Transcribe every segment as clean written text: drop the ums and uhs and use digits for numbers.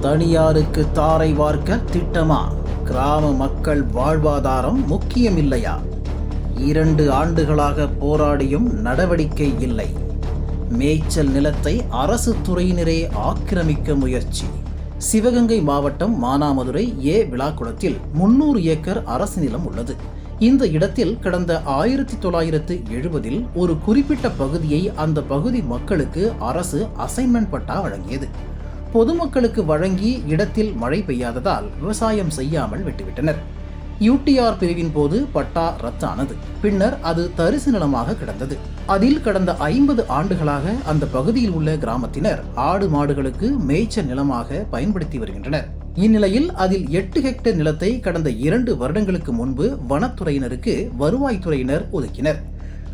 தனியாருக்கு தாரை வார்க்க திட்டமா? கிராம மக்கள் வாழ்வாதாரம் முக்கியமில்லையா? 2 ஆண்டுகளாக போராடியும் நடவடிக்கை இல்லை. மேய்ச்சல் நிலத்தை அரசு துறையினரே ஆக்கிரமிக்க முயற்சி. சிவகங்கை மாவட்டம் மானாமதுரை விளாக்குளத்தில் 300 ஏக்கர் அரசு நிலம் உள்ளது. இந்த இடத்தில் கடந்த 1970 ஒரு குறிப்பிட்ட பகுதியை அந்த பகுதி மக்களுக்கு அரசு அசைன்மெண்ட் பட்டா வழங்கியது. பொதுமக்களுக்கு வழங்கி இடத்தில் மழை பெய்யாததால் விவசாயம் செய்யாமல் விட்டுவிட்டனர். UTR பிரிவின் போது பட்டா ரத்தானது. பின்னர் அது தரிசு நிலமாக கிடந்தது. அதில் கடந்த 50 ஆண்டுகளாக அந்த பகுதியில் உள்ள கிராமத்தினர் ஆடு மாடுகளுக்கு மேய்ச்சல் நிலமாக பயன்படுத்தி வருகின்றனர். இந்நிலையில் அதில் 8 ஹெக்டேர் நிலத்தை கடந்த 2 வருடங்களுக்கு முன்பு வனத்துறையினருக்கு வருவாய்த்துறையினர் ஒதுக்கினர்.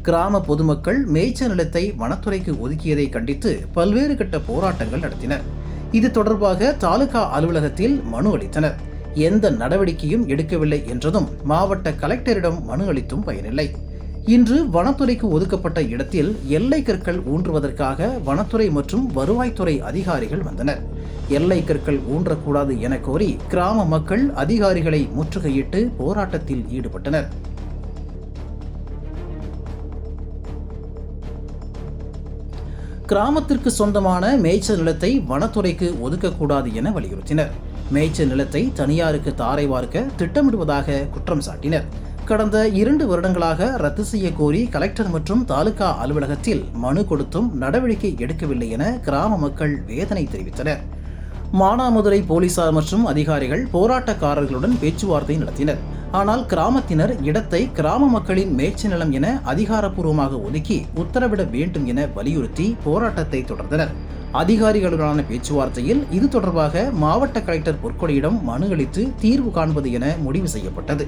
கிராம பொதுமக்கள் மேய்ச்சல் நிலத்தை வனத்துறைக்கு ஒதுக்கியதை கண்டித்து பல்வேறு கட்ட போராட்டங்கள் நடத்தினர். இது தொடர்பாக தாலுகா அலுவலகத்தில் மனு அளித்தனர். எந்த நடவடிக்கையும் எடுக்கவில்லை என்றதும் மாவட்ட கலெக்டரிடம் மனு அளித்தும் பயனில்லை. இன்று வனத்துறைக்கு ஒதுக்கப்பட்ட இடத்தில் எல்லை கற்கள் ஊன்றுவதற்காக வனத்துறை மற்றும் வருவாய்த்துறை அதிகாரிகள் வந்தனர். எல்லை கற்கள் ஊன்றக்கூடாது என கோரி கிராம மக்கள் அதிகாரிகளை முற்றுகையிட்டு போராட்டத்தில் ஈடுபட்டனர். கிராமத்திற்கு சொந்தமான மேய்ச்சல் நிலத்தை வனத்துறைக்கு ஒதுக்கக்கூடாது என வலியுறுத்தினர். மேய்ச்சல் நிலத்தை தனியாருக்கு தாரை வார்க்க திட்டமிடுவதாக குற்றம் சாட்டினர். கடந்த 2 வருடங்களாக ரத்து செய்ய கோரி கலெக்டர் மற்றும் தாலுகா அலுவலகத்தில் மனு கொடுத்தும் நடவடிக்கை எடுக்கவில்லை என கிராம மக்கள் வேதனை தெரிவித்தனர். மானாமதுரை போலீசார் மற்றும் அதிகாரிகள் போராட்டக்காரர்களுடன் பேச்சுவார்த்தை நடத்தினர். ஆனால் கிராமத்தினர் இடத்தை கிராம மக்களின் மேய்ச்சல் நிலம் என அதிகாரப்பூர்வமாக ஒதுக்கி உத்தரவிட வேண்டும் என வலியுறுத்தி போராட்டத்தை தொடர்ந்தனர். அதிகாரிகளுடனான பேச்சுவார்த்தையில் இது தொடர்பாக மாவட்ட கலெக்டர் பொற்கொடியிடம் மனு அளித்து தீர்வு காண்பது என முடிவு செய்யப்பட்டது.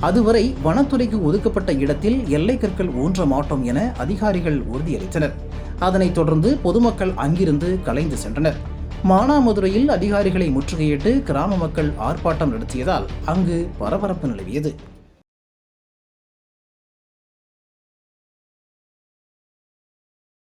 அதுவரை வனத்துறைக்கு ஒதுக்கப்பட்ட இடத்தில் எல்லை கற்கள் ஊன்ற மாட்டோம் என அதிகாரிகள் உறுதியளித்தனர். அதனைத் தொடர்ந்து பொதுமக்கள் அங்கிருந்து கலைந்து சென்றனர். மானாமதுரையில் அதிகாரிகளை முற்றுகையிட்டு கிராம மக்கள் ஆர்ப்பாட்டம் நடத்தியதால் அங்கு பரபரப்பு நிலவியது.